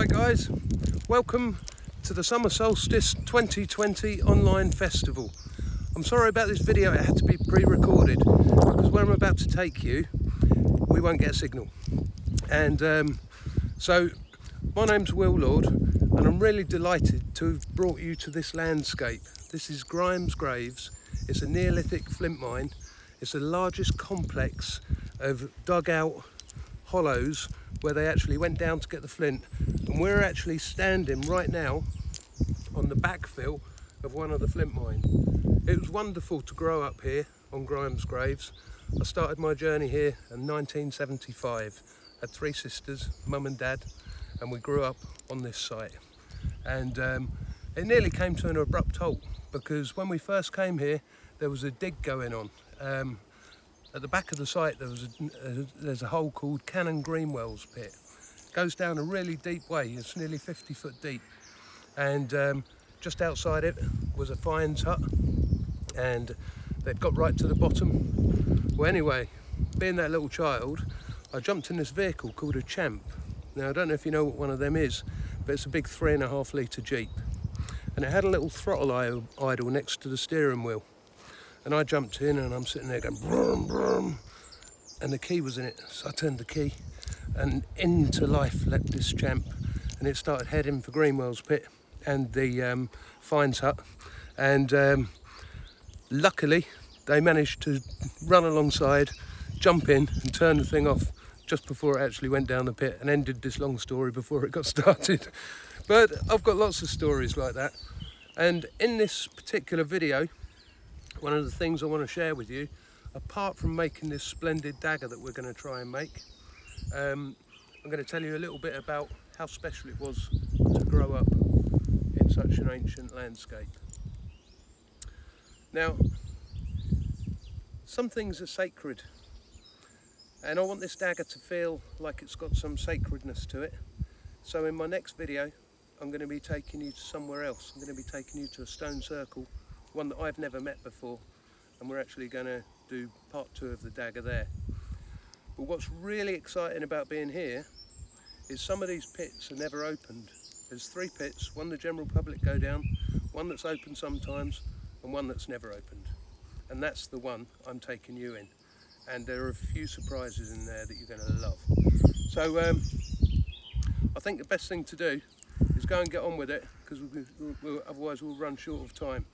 guys, welcome to the Summer Solstice 2020 online festival. I'm sorry about this video, it had to be pre-recorded because where I'm about to take you we won't get a signal. And so my name's Will Lord and I'm really delighted to have brought you to this landscape. This is Grimes Graves. It's a Neolithic flint mine. It's the largest complex of dugout hollows where they actually went down to get the flint, and we're actually standing right now on the backfill of one of the flint mines. It was wonderful to grow up here on Grimes Graves. I started my journey here in 1975. I had three sisters, mum and dad, and we grew up on this site. And it nearly came to an abrupt halt because when we first came here there was a dig going on. At the back of the site there's a hole called Cannon Greenwell's pit. It goes down a really deep way, it's nearly 50 foot deep, and just outside it was a fines hut, and they'd got right to the bottom. Well, anyway, being that little child, I jumped in this vehicle called a Champ. Now I don't know if you know what one of them is, but it's a big 3.5 litre Jeep, and it had a little throttle idle next to the steering wheel. And I jumped in and I'm sitting there going brum brum, and the key was in it, so I turned the key and into life leapt this Champ, and it started heading for Greenwell's pit and the fines hut, and luckily they managed to run alongside, jump in and turn the thing off just before it actually went down the pit, and ended this long story before it got started. But I've got lots of stories like that, and in this particular video one of the things I want to share with you, apart from making this splendid dagger that we're going to try and make, I'm going to tell you a little bit about how special it was to grow up in such an ancient landscape. Now, some things are sacred, and I want this dagger to feel like it's got some sacredness to it. So in my next video I'm going to be taking you to somewhere else. I'm going to be taking you to a stone circle, one that I've never met before, and we're actually going to do part 2 of the dagger there. But what's really exciting about being here is some of these pits are never opened. There's 3 pits, one the general public go down, one that's open sometimes, and one that's never opened. And that's the one I'm taking you in. And there are a few surprises in there that you're going to love. So I think the best thing to do is go and get on with it, because otherwise we'll run short of time.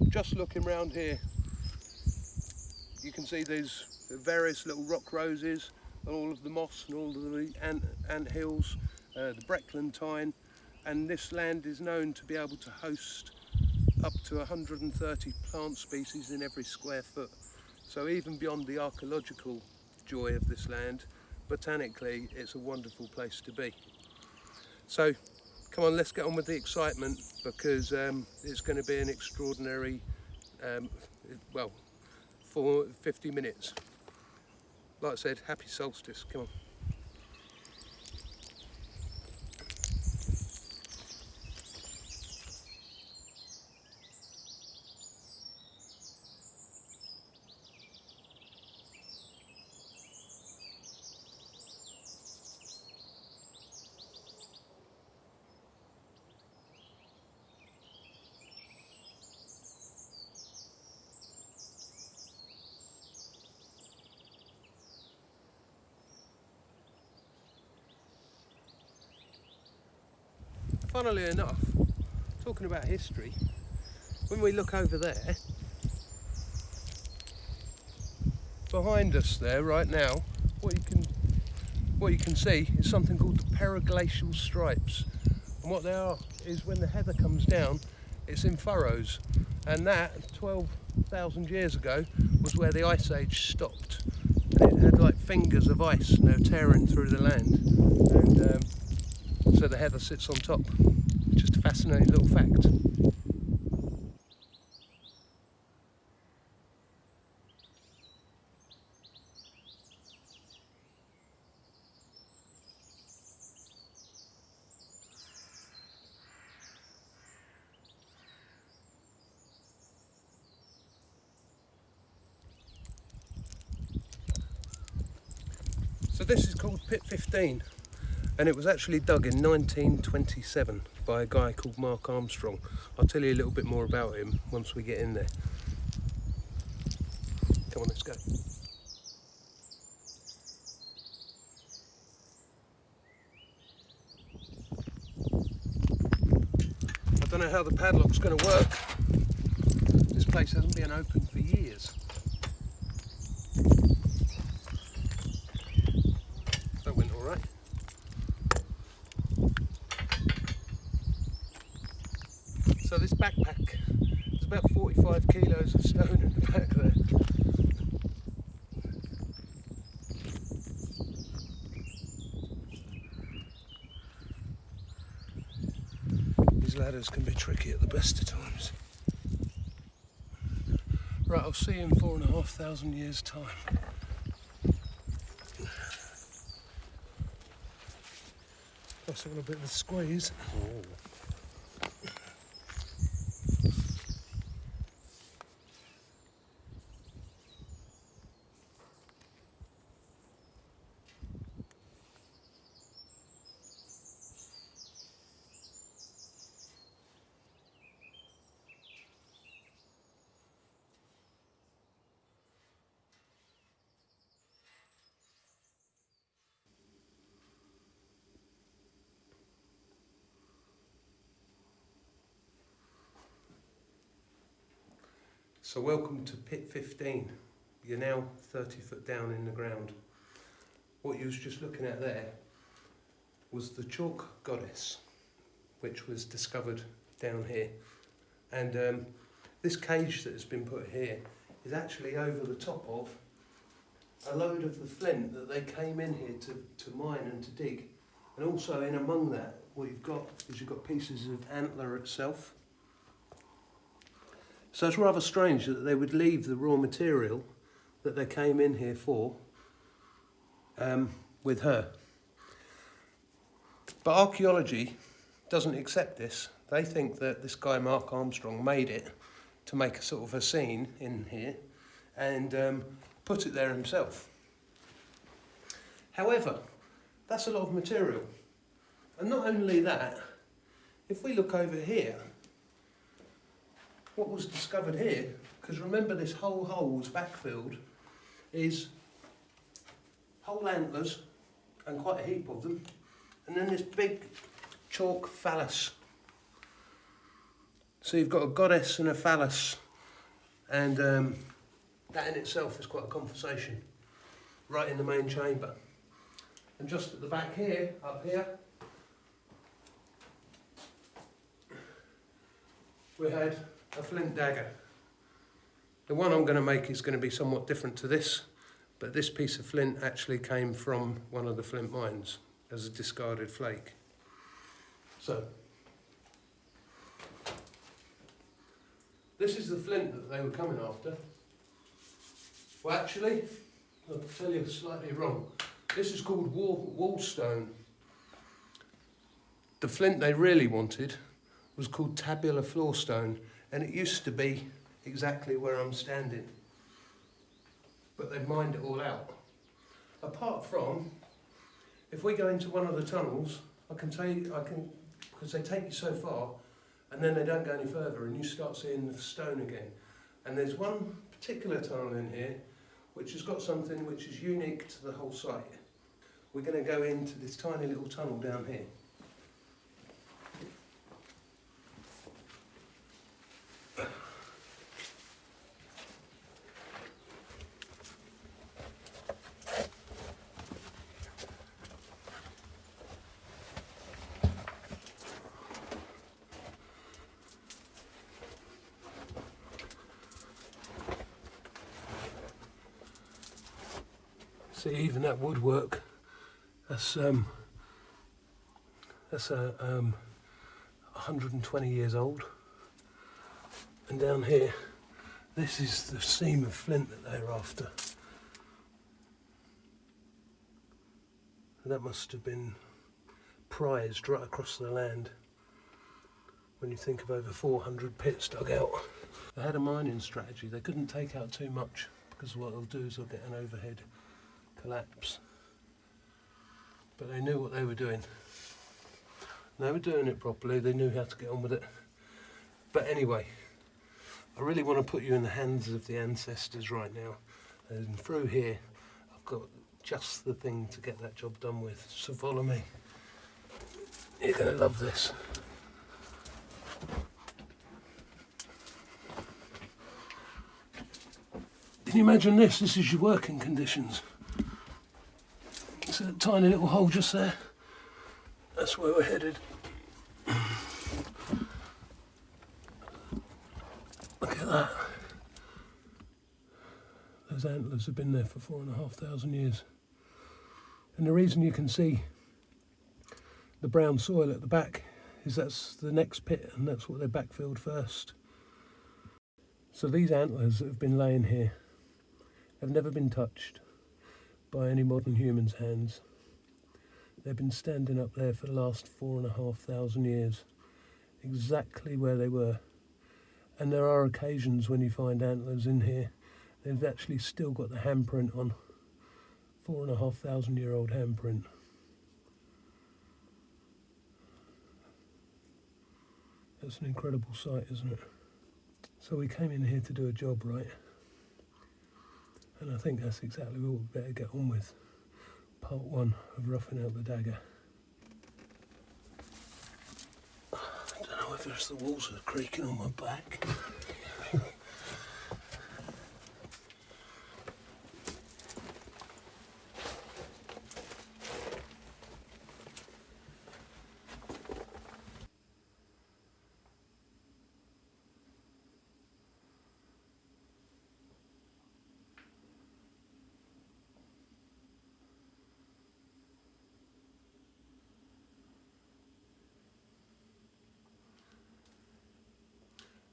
Just looking around here, you can see these various little rock roses and all of the moss and all of the ant hills, the Breckland, and this land is known to be able to host up to 130 plant species in every square foot. So even beyond the archaeological joy of this land, botanically it's a wonderful place to be. So come on, let's get on with the excitement, because it's going to be an extraordinary, well, for 50 minutes. Like I said, happy solstice, come on. Funnily enough, talking about history, when we look over there, behind us there right now, what you can see is something called the Periglacial Stripes. And what they are is when the heather comes down, it's in furrows. And that, 12,000 years ago, was where the Ice Age stopped. And it had like fingers of ice, and they were tearing through the land. And so the heather sits on top. Just a fascinating little fact. So this is called Pit 15, And it was actually dug in 1927 by a guy called Mark Armstrong. I'll tell you a little bit more about him once we get in there. Come on, let's go. I don't know how the padlock's going to work. This place hasn't been open for years. That went all right. So this backpack, there's about 45 kilos of stone in the back there. These ladders can be tricky at the best of times. Right, I'll see you in 4,500 years' time. That's all a bit of a squeeze. Oh. So welcome to pit 15. You're now 30 foot down in the ground. What you was just looking at there was the chalk goddess, which was discovered down here. And this cage that has been put here is actually over the top of a load of the flint that they came in here to mine and to dig. And also in among that, what you've got is you've got pieces of antler itself. So it's rather strange that they would leave the raw material that they came in here for with her. But archaeology doesn't accept this. They think that this guy Mark Armstrong made it to make a sort of a scene in here and put it there himself. However, that's a lot of material. And not only that, if we look over here, what was discovered here, because remember this whole hole was backfilled, is whole antlers, and quite a heap of them, and then this big chalk phallus. So you've got a goddess and a phallus, and that in itself is quite a conversation, right in the main chamber. And just at the back here, up here, we had a flint dagger. The one I'm going to make is going to be somewhat different to this, but this piece of flint actually came from one of the flint mines as a discarded flake. So, this is the flint that they were coming after. Well, actually, I'll tell you slightly wrong. This is called wallstone. The flint they really wanted was called tabular floorstone, and it used to be exactly where I'm standing. But they've mined it all out. Apart from, if we go into one of the tunnels, because they take you so far, and then they don't go any further, and you start seeing the stone again. And there's one particular tunnel in here, which has got something which is unique to the whole site. We're going to go into this tiny little tunnel down here. See, even that woodwork, that's 120 years old. And down here, this is the seam of flint that they're after. And that must have been prized right across the land when you think of over 400 pits dug out. They had a mining strategy. They couldn't take out too much because what they'll do is they'll get an overhead collapse. but they knew what they were doing. They were doing it properly, they knew how to get on with it. But anyway, I really want to put you in the hands of the ancestors right now. And through here, I've got just the thing to get that job done with. So follow me. You're going to love this. Can you imagine this? This is your working conditions. It's a tiny little hole just there. That's where we're headed. Look at that. Those antlers have been there for 4,500 years. And the reason you can see the brown soil at the back is that's the next pit, and that's what they backfilled first. So these antlers that have been laying here have never been touched by any modern human's hands. They've been standing up there for the last 4,500 years, exactly where they were. And there are occasions when you find antlers in here, they've actually still got the handprint on, 4,500 year old handprint. That's an incredible sight, isn't it? So we came in here to do a job, right? And I think that's exactly what we better get on with. Part 1 of roughing out the dagger. I don't know if it's the walls are creaking on my back.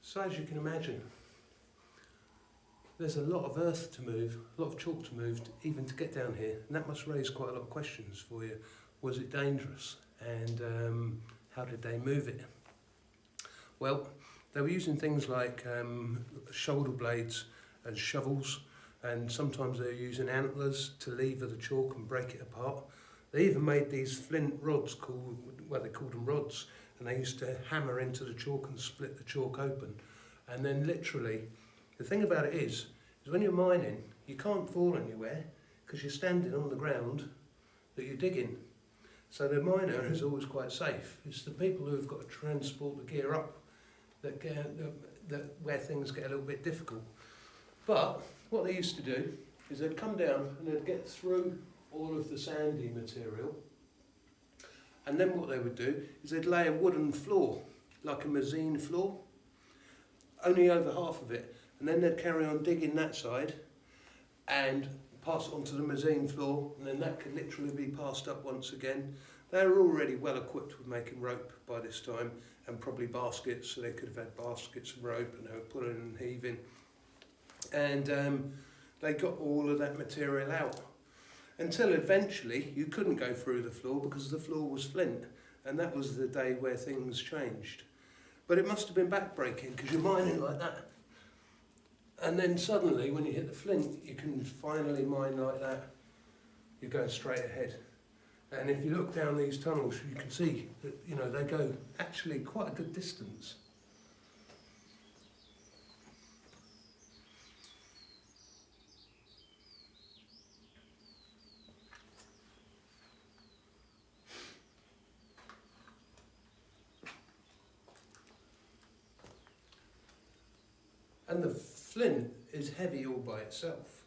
So as you can imagine, there's a lot of earth to move, a lot of chalk to move, even to get down here, and that must raise quite a lot of questions for you. Was it dangerous, and how did they move it? Well, they were using things like shoulder blades and shovels, and sometimes they were using antlers to lever the chalk and break it apart. They even made these flint rods, they called them rods, and they used to hammer into the chalk and split the chalk open. And then literally, the thing about it is when you're mining, you can't fall anywhere because you're standing on the ground that you're digging. So the miner is always quite safe. It's the people who have got to transport the gear up where things get a little bit difficult. But what they used to do is they'd come down and they'd get through all of the sandy material, and then what they would do is they'd lay a wooden floor, like a mezzine floor, only over half of it, and then they'd carry on digging that side and pass it onto the mezzine floor, and then that could literally be passed up once again. They were already well equipped with making rope by this time, and probably baskets, so they could have had baskets of rope, and they were pulling and heaving. And they got all of that material out, until eventually you couldn't go through the floor because the floor was flint, and that was the day where things changed. But it must have been backbreaking because you're mining like that, and then suddenly when you hit the flint you can finally mine like that. You're going straight ahead, and if you look down these tunnels you can see that they go actually quite a good distance. And the flint is heavy all by itself,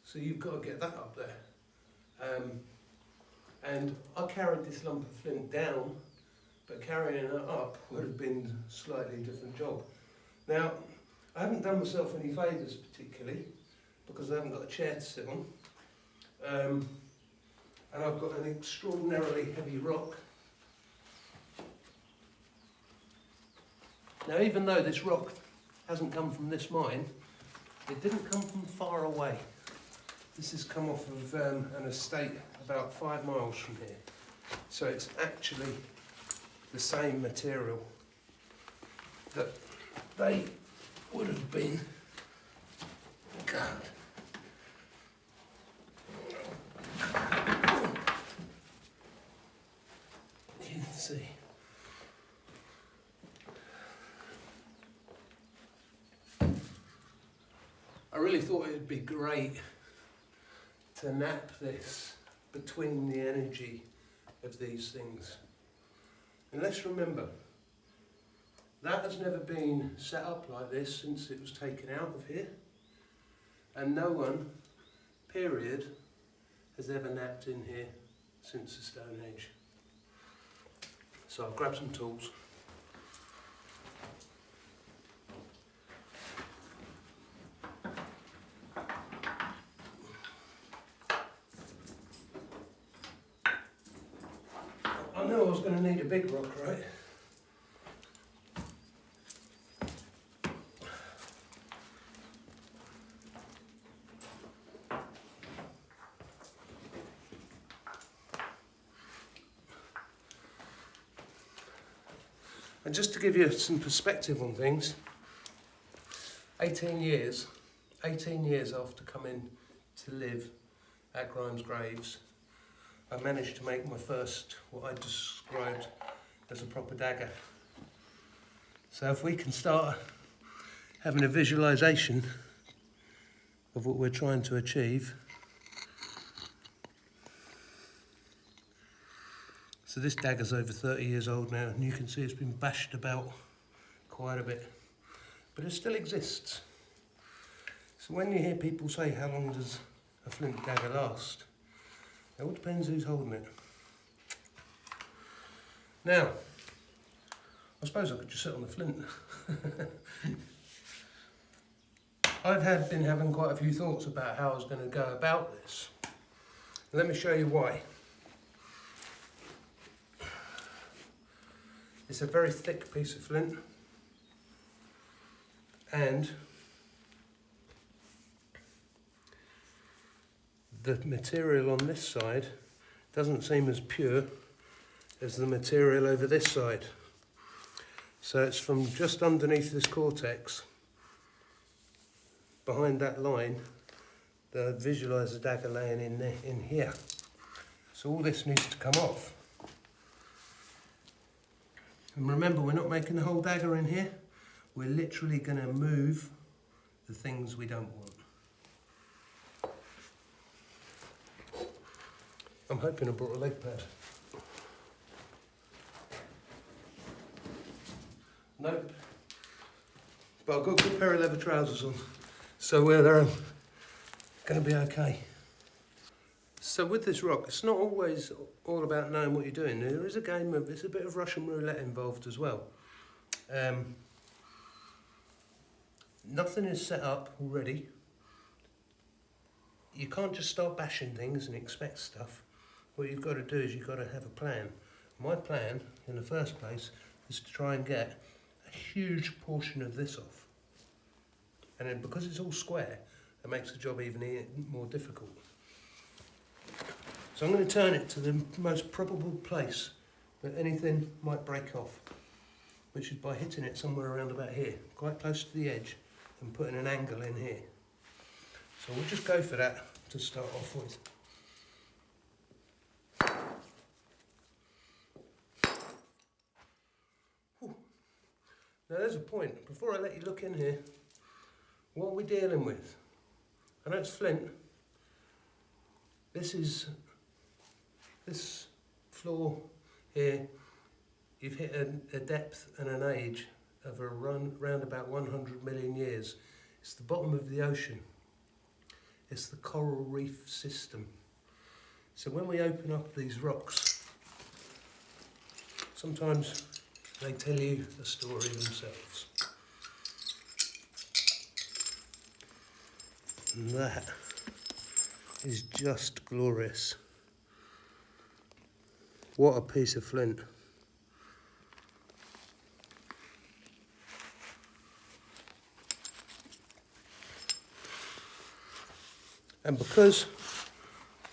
so you've got to get that up there. And I carried this lump of flint down, but carrying it up would have been a slightly different job. Now, I haven't done myself any favours particularly, because I haven't got a chair to sit on. And I've got an extraordinarily heavy rock. Now, even though this rock hasn't come from this mine, it didn't come from far away. This has come off of an estate about 5 miles from here. So it's actually the same material that they would have been. see. I really thought it would be great to nap this between the energy of these things. And let's remember, that has never been set up like this since it was taken out of here. And no one, period, has ever napped in here since the Stone Age. So I'll grab some tools. I knew I was going to need a big rock, right? And just to give you some perspective on things, 18 years after coming to live at Grimes Graves, I managed to make my first, what I described as a proper dagger. So if we can start having a visualisation of what we're trying to achieve. So this dagger's over 30 years old now, and you can see it's been bashed about quite a bit, but it still exists. So when you hear people say, how long does a flint dagger last? It all depends who's holding it. Now, I suppose I could just sit on the flint. I've been having quite a few thoughts about how I was going to go about this. Let me show you why. It's a very thick piece of flint, and the material on this side doesn't seem as pure as the material over this side. So it's from just underneath this cortex, behind that line, that I visualise the dagger laying in here. So all this needs to come off. And remember, we're not making the whole dagger in here. We're literally going to move the things we don't want. I'm hoping I brought a leg pad. Nope. But I've got a good pair of leather trousers on, so we're going to be okay. So with this rock, it's not always all about knowing what you're doing. There is a game of, it's a bit of Russian roulette involved as well. Nothing is set up already. You can't just start bashing things and expect stuff. What you've got to do is you've got to have a plan. My plan, in the first place, is to try and get a huge portion of this off. And then because it's all square, it makes the job even more difficult. So I'm going to turn it to the most probable place that anything might break off, which is by hitting it somewhere around about here, quite close to the edge, and putting an angle in here. So we'll just go for that to start off with. Whew. Now there's a point, before I let you look in here, what are we dealing with? I know it's flint. This floor here, you've hit a depth and an age of around about 100 million years. It's the bottom of the ocean. It's the coral reef system. So when we open up these rocks, sometimes they tell you the story themselves. And that is just glorious. What a piece of flint. And because,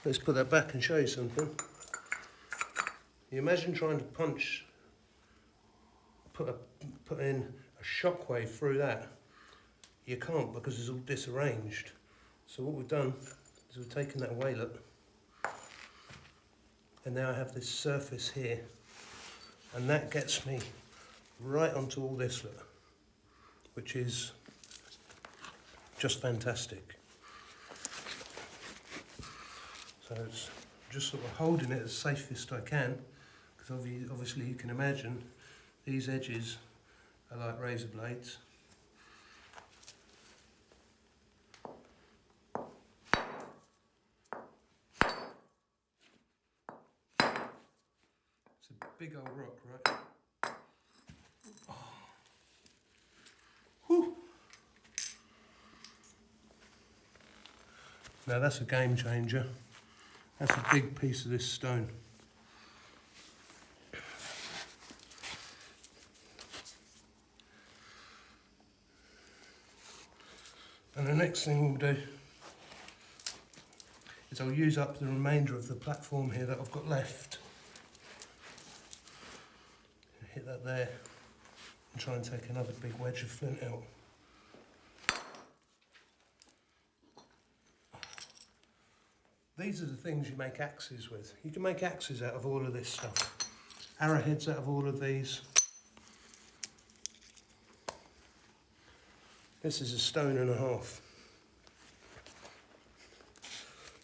let's put that back and show you something. You imagine trying to put in a shockwave through that. You can't, because it's all disarranged. So what we've done is we've taken that waylet, and now I have this surface here And that gets me right onto all this, look, which is just fantastic. So it's just sort of holding it as safest I can, because obviously you can imagine these edges are like razor blades. It's a big old rock, right? Oh. Whew. Now that's a game changer. That's a big piece of this stone. And the next thing we'll do is I'll use up the remainder of the platform here that I've got left. Hit that there and try and take another big wedge of flint out. These are the things you make axes with. You can make axes out of all of this stuff. Arrowheads out of all of these. This is 1.5 stones.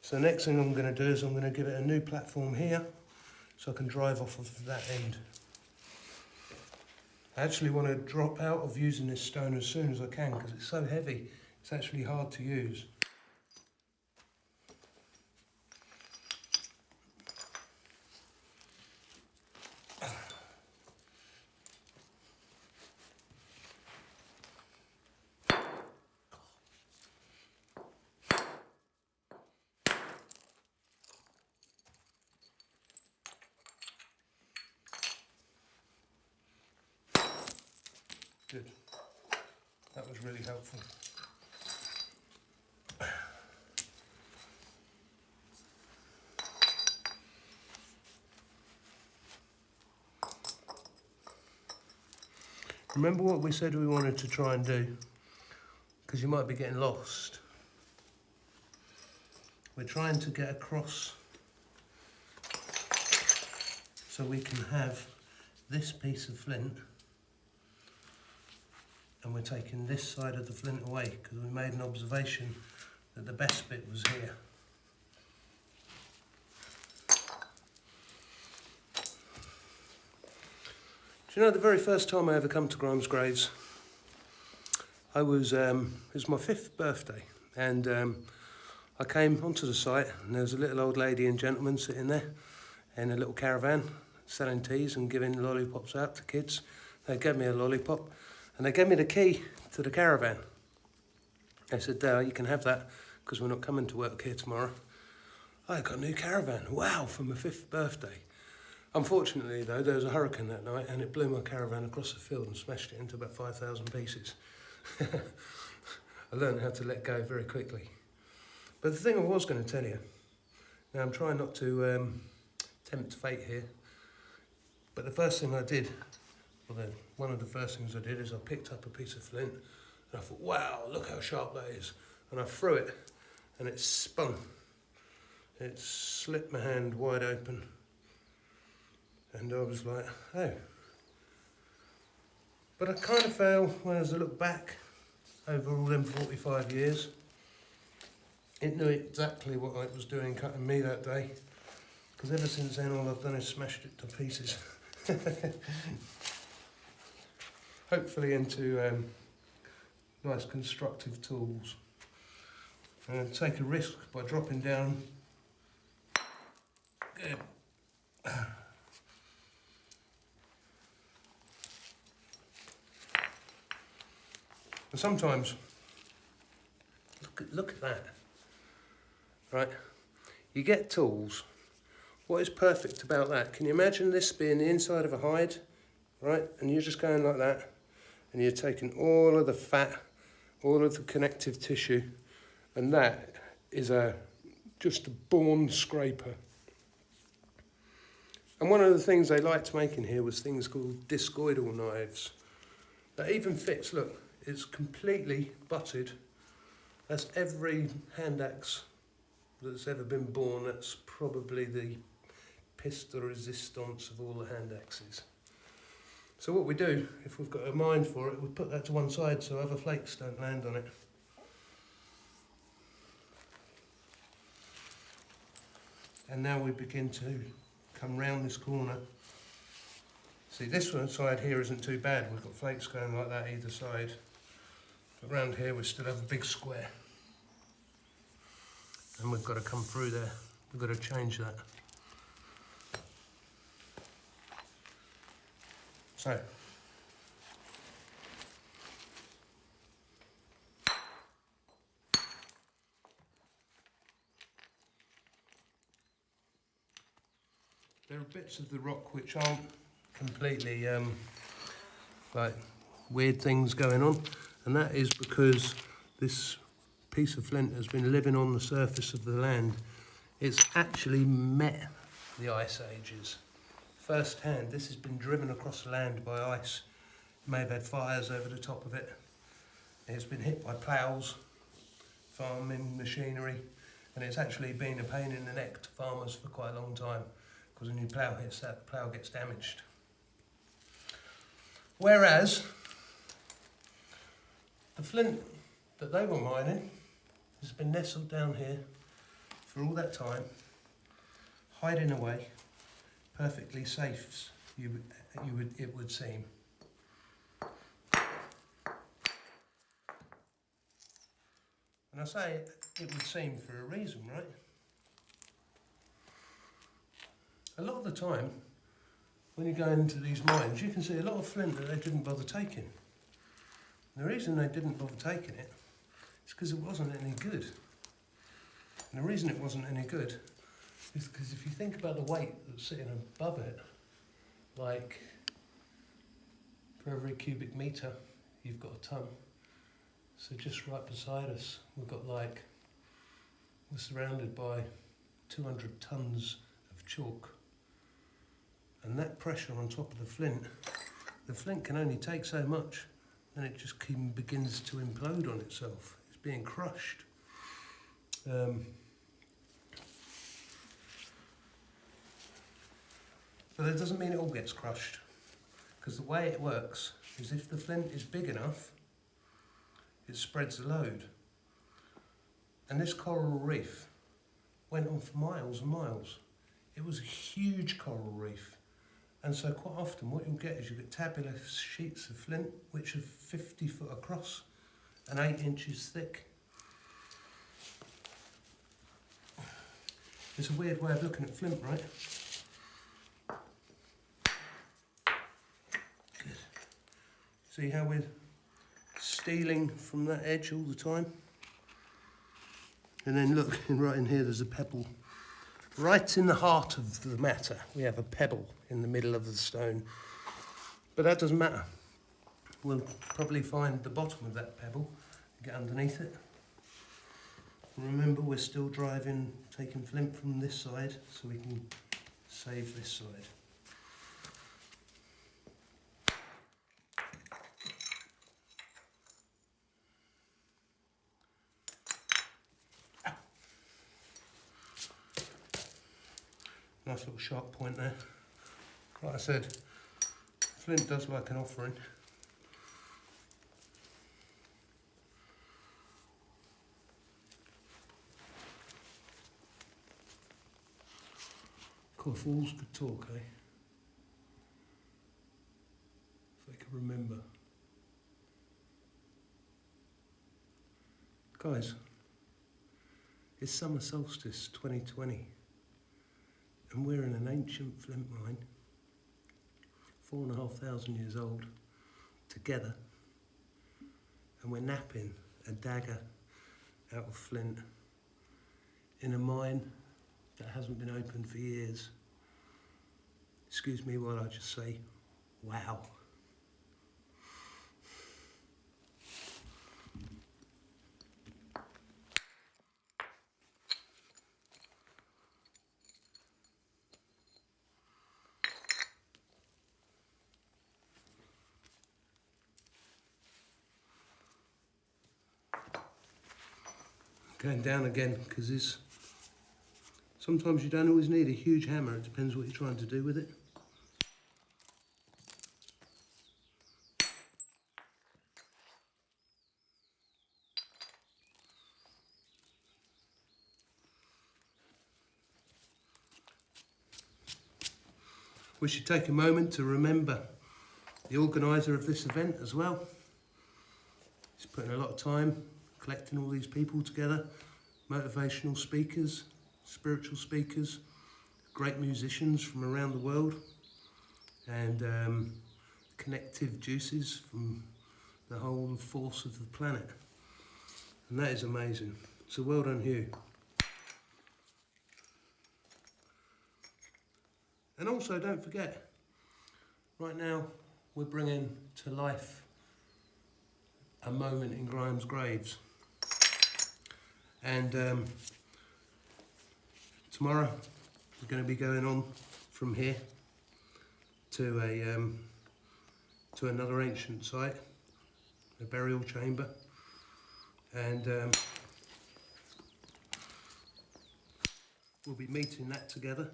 So the next thing I'm going to do is I'm going to give it a new platform here so I can drive off of that end. I actually want to drop out of using this stone as soon as I can because it's so heavy, it's actually hard to use. Good. That was really helpful. Remember what we said we wanted to try and do? Because you might be getting lost. We're trying to get across so we can have this piece of flint, and we're taking this side of the flint away because we made an observation that the best bit was here. Do you know the very first time I ever come to Grimes Graves, I was, it was my 5th birthday, and I came onto the site and there was a little old lady and gentleman sitting there in a little caravan selling teas and giving lollipops out to kids. They gave me a lollipop and they gave me the key to the caravan. They said, you can have that because we're not coming to work here tomorrow. I got a new caravan, wow, for my 5th birthday. Unfortunately though, there was a hurricane that night and it blew my caravan across the field and smashed it into about 5,000 pieces. I learned how to let go very quickly. But the thing I was going to tell you, now I'm trying not to tempt fate here, but the first thing I did, one of the first things I did is I picked up a piece of flint and I thought, wow, look how sharp that is. And I threw it and it spun. It slipped my hand wide open. And I was like, oh. But I kind of felt, when as I look back over all them 45 years, it knew exactly what it was doing cutting me that day. Because ever since then, all I've done is smashed it to pieces. Hopefully into nice constructive tools. And take a risk by dropping down. Good. And sometimes, look at that, right? You get tools. What is perfect about that? Can you imagine this being the inside of a hide, right? And you're just going like that, and you're taking all of the fat, all of the connective tissue, and that is just a born scraper. And one of the things they liked making here was things called discoidal knives. That even fits, look. It's completely butted. That's every hand axe that's ever been born. That's probably the piece de resistance of all the hand axes. So what we do, if we've got a mind for it, we put that to one side so other flakes don't land on it. And now we begin to come round this corner. See, this one side here isn't too bad. We've got flakes going like that either side. But round here we still have a big square. And we've got to come through there. We've got to change that. So, there are bits of the rock which aren't completely like weird things going on, and that is because this piece of flint has been living on the surface of the land. It's actually met the ice ages first hand. This has been driven across the land by ice. It may have had fires over the top of it. It's been hit by ploughs, farming machinery, and it's actually been a pain in the neck to farmers for quite a long time, because when your plough hits that, the plough gets damaged. Whereas the flint that they were mining has been nestled down here for all that time, hiding away, perfectly safe, it would seem. And I say it would seem for a reason, right? A lot of the time, when you go into these mines, you can see a lot of flint that they didn't bother taking. And the reason they didn't bother taking it is because it wasn't any good. And the reason it wasn't any good is because if you think about the weight that's sitting above it, like for every cubic metre, you've got a tonne. So just right beside us, we've got like, we're surrounded by 200 tonnes of chalk. And that pressure on top of the flint can only take so much, and it just begins to implode on itself. It's being crushed. But it doesn't mean it all gets crushed, because the way it works is if the flint is big enough, it spreads the load. And this coral reef went on for miles and miles. It was a huge coral reef. And so quite often what you'll get is you get tabular sheets of flint which are 50 foot across and 8 inches thick. It's a weird way of looking at flint, right? Good. See how we're stealing from that edge all the time? And then look, right in here there's a pebble. Right in the heart of the matter, we have a pebble in the middle of the stone. But that doesn't matter. We'll probably find the bottom of that pebble and get underneath it. Remember, we're still taking flint from this side, so we can save this side. Nice little sharp point there. Like I said, flint does like an offering. God, fools could talk, eh? If they could remember. Guys, it's summer solstice 2020. And we're in an ancient flint mine, 4,500 years old, together, and we're napping a dagger out of flint in a mine that hasn't been open for years. Excuse me while I just say, wow. Going down again, because sometimes you don't always need a huge hammer. It depends what you're trying to do with it. We should take a moment to remember the organiser of this event as well. He's putting a lot of time collecting all these people together, motivational speakers, spiritual speakers, great musicians from around the world, and connective juices from the whole force of the planet. And that is amazing. So well done, Hugh. And also, don't forget, right now we're bringing to life a moment in Grimes' graves. And tomorrow we're going to be going on from here to another ancient site, a burial chamber, and we'll be meeting that together.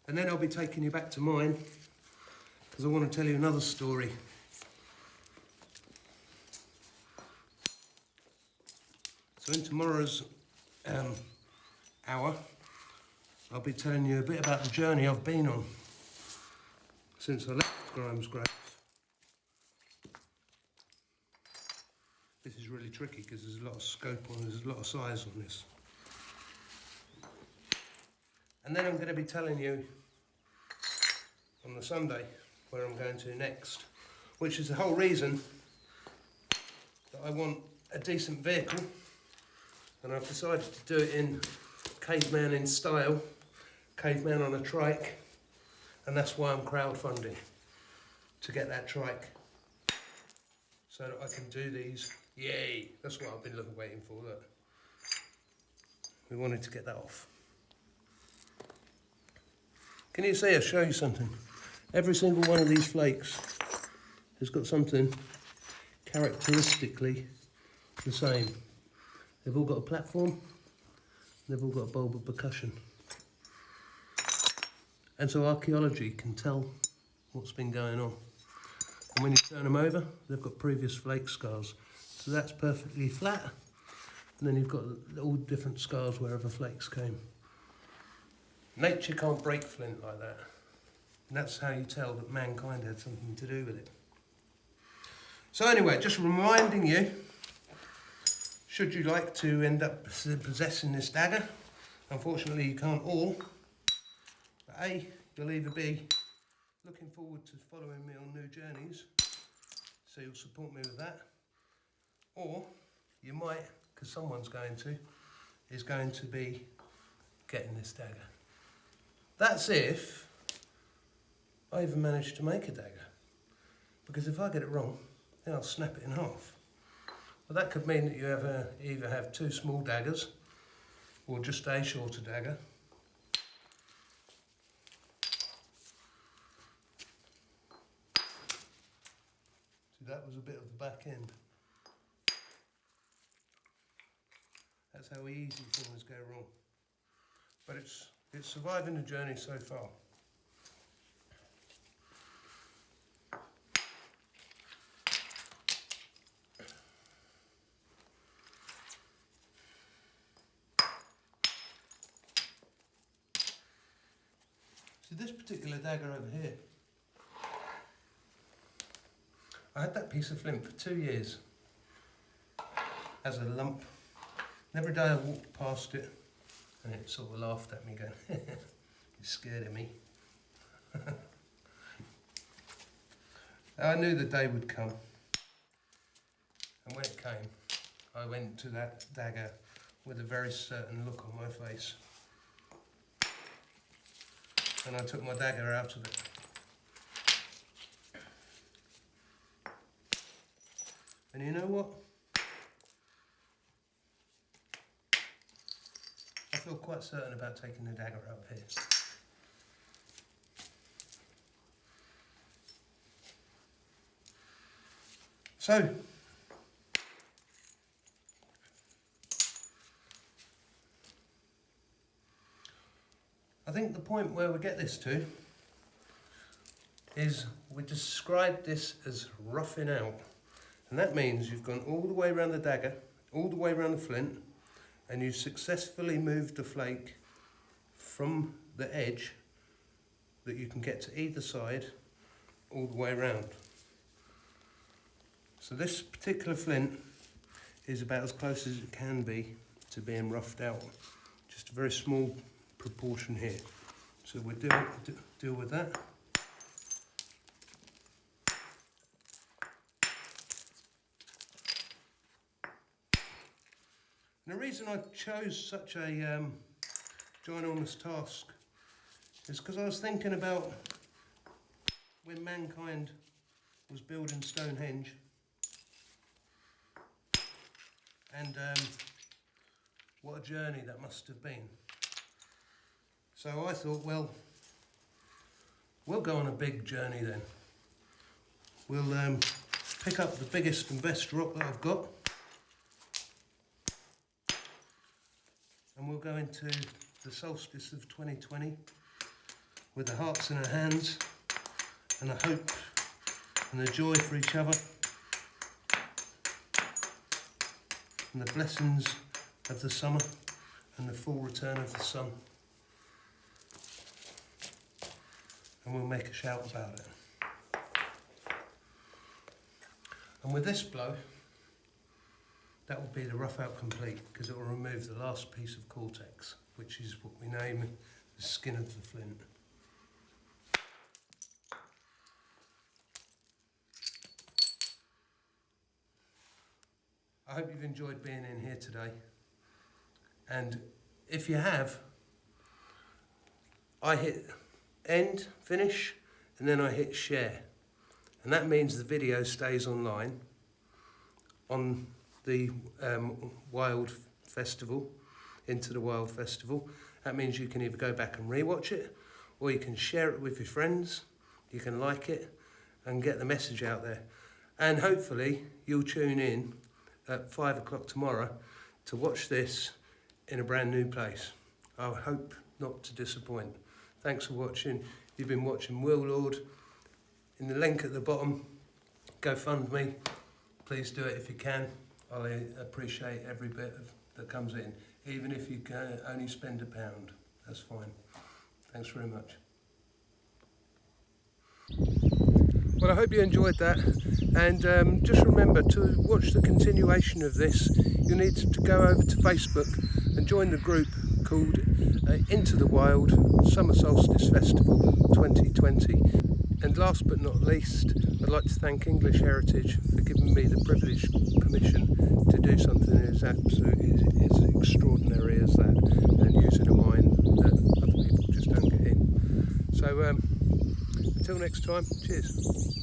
And then I'll be taking you back to mine, because I want to tell you another story. So in tomorrow's hour, I'll be telling you a bit about the journey I've been on since I left Grimes' graves. This is really tricky because there's a lot of scope on, there's a lot of size on this. And then I'm going to be telling you on the Sunday where I'm going to next, which is the whole reason that I want a decent vehicle, and I've decided to do it in caveman in style, caveman on a trike, and that's why I'm crowdfunding, to get that trike so that I can do these. Yay, that's what I've been waiting for, look. We wanted to get that off. Can you see? I'll show you something. Every single one of these flakes has got something characteristically the same. They've all got a platform, they've all got a bulb of percussion. And so archaeology can tell what's been going on. And when you turn them over, they've got previous flake scars. So that's perfectly flat. And then you've got all different scars wherever flakes came. Nature can't break flint like that. And that's how you tell that mankind had something to do with it. So anyway, just reminding you, should you like to end up possessing this dagger, unfortunately you can't all, but A, you'll either be looking forward to following me on new journeys, so you'll support me with that, or you might, because someone's is going to be getting this dagger. That's if I even manage to make a dagger, because if I get it wrong, then I'll snap it in half. Well, that could mean that you either have two small daggers or just a shorter dagger. See, that was a bit of the back end. That's how easy things go wrong. But it's surviving the journey so far. So this particular dagger over here, I had that piece of flint for 2 years as a lump. And every day I walked past it and it sort of laughed at me going, you're scared of me. I knew the day would come. And when it came, I went to that dagger with a very certain look on my face. And I took my dagger out of it. And you know what? I feel quite certain about taking the dagger out of here. So, I think the point where we get this to is we describe this as roughing out. And that means you've gone all the way around the dagger, all the way around the flint, and you've successfully moved the flake from the edge that you can get to either side all the way around. So this particular flint is about as close as it can be to being roughed out. Just a very small proportion here. So we'll deal with that. And the reason I chose such a ginormous task is because I was thinking about when mankind was building Stonehenge, and what a journey that must have been. So I thought, well, we'll go on a big journey then. We'll pick up the biggest and best rock that I've got, and we'll go into the solstice of 2020 with the hearts in our hands and a hope and a joy for each other and the blessings of the summer and the full return of the sun. And we'll make a shout about it. And with this blow, that will be the rough out complete, because it will remove the last piece of cortex, which is what we name the skin of the flint. I hope you've enjoyed being in here today, and if you have, I hit end, finish, and then I hit share, and that means the video stays online on the Wild Festival, Into the Wild Festival. That means you can either go back and rewatch it, or you can share it with your friends, you can like it and get the message out there, and hopefully you'll tune in at 5 o'clock tomorrow to watch this in a brand new place. I hope not to disappoint. Thanks for watching. You've been watching Will Lord. In the link at the bottom, GoFundMe. Please do it if you can. I'll appreciate every bit that comes in. Even if you can only spend £1, that's fine. Thanks very much. Well, I hope you enjoyed that, and just remember, to watch the continuation of this, you'll need to go over to Facebook and join the group called Into the Wild Summer Solstice Festival 2020. And last but not least, I'd like to thank English Heritage for giving me the privileged permission to do something as absolutely as extraordinary as that, and using a mine that other people just don't get in. So until next time, cheers.